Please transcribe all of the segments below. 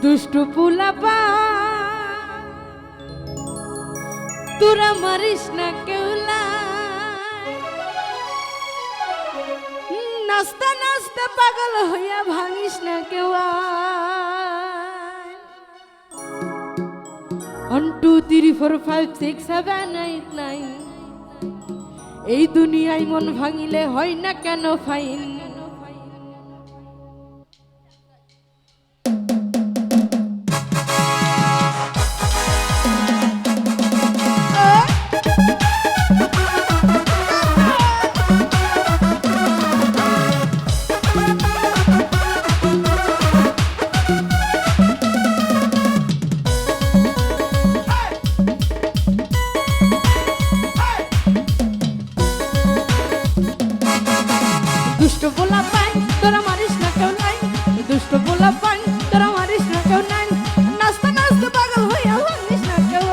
দুষ্টু পোলাপা তোরা মারিস না কেউলা নাস্তা নাস্তা পাগল হইয়া ভাঙিস না কেউ 1 2 3 4 5 6 7 8 9 এই দুনিয়ায় মন ভাঙিলে হয় না কেন ফাইন দুষ্ট পোলা পাই তোরা মারিস না কেউ নাই দুষ্ট পোলা পাই তোরা মারিস না কেউ নাই নাস্তা নাস্তা পাগল হইয়া ভাঙিস না কেউ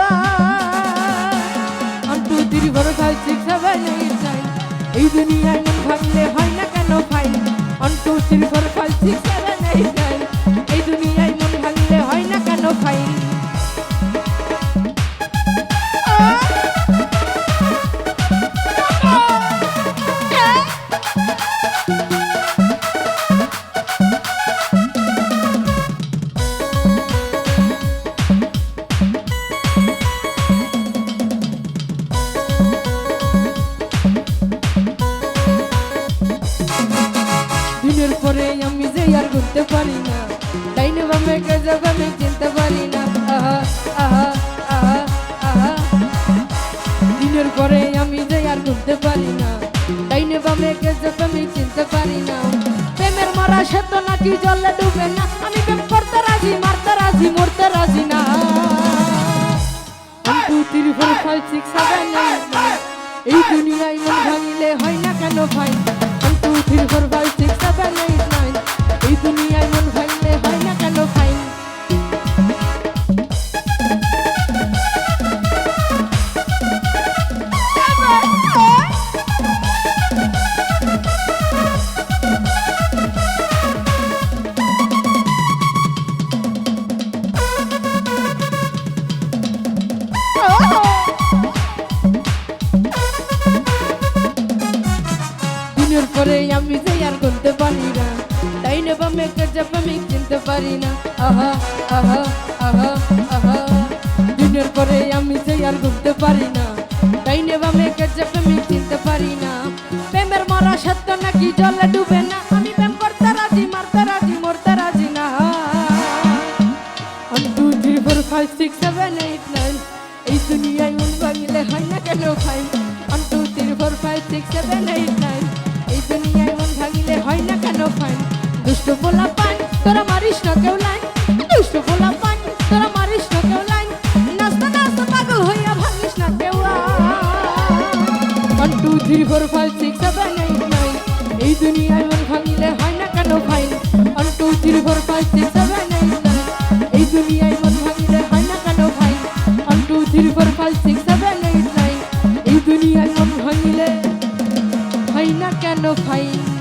1 2 3 4 5 6 7 8 9 এই দুনিয়ায় মন ভাঙলে হয় না কেন ফাইন 1 2 3 4 5 6 7 8 9 এই দুনিয়ায় মন ভাঙলে হয় না কেন ফাইন দিনের পরে আমি যে আর ঘুরতে পারি না ডাইনে বামে গজব আমি চিনতে পারি না আহা আহা আহা আহা দিনের পরে আমি যে আর ঘুরতে পারি না ডাইনে বামে গজব আমি চিনতে পারি না প্রেমের মরা সত্য নাকি জলে ডুবে না আমি প্রেম করতে রাজি মারতে রাজি মরতে রাজি না 1 2 3 4 5 6 7 8 9 এই দুনিয়ায় মন ভাঙিলে হয় না কেন ভাই 1 2 3 4 5 6 7 8 9 এই দুনিয়ায় মন ভাঙিলে হয় না কেন ভাই দিনের পরে আমি যে আর করতে পারি না ডাইনে বামে গজব আমি চিনতে পারি না আহা আহা আহা আহা দিনের পরে আমি যে আর করতে পারি না ডাইনে বামে গজব আমি চিনতে পারি না প্রেমের মরা সত্য নাকি জলে ডুবে না আমি প্রেম করতে রাজি মারতে রাজি মরতে রাজি না 1 2 3 4 5 6 7 8 9 এই দুনিয়ায় মন ভাঙিলে হয় না কেন ভাই 1 2 3 4 5 6 7 8 9 এই দুনিয়ায় মন ভাঙিলে হয় না কেন ফাইন দুষ্ট পোলা পান তোরা মারিস না কেউ লাইন দুষ্ট পোলা পান তোরা মারিস না কেউ লাইন নাস্তা নাস্তা পাগল হইয়া ভাঙিস না কেউ 1 2 3 4 5 6 7 8 9 এই দুনিয়ায় মন ভাঙিলে হয় না কেন ফাইন 1 2 3 4 5 6 7 8 9 এই দুনিয়ায় মন ভাঙিলে হয় না কেন ফাইন 1 2 3 4 5 6 7 8 9 এই দুনিয়ায় মন ভাঙিলে হয় না কেন ফাইন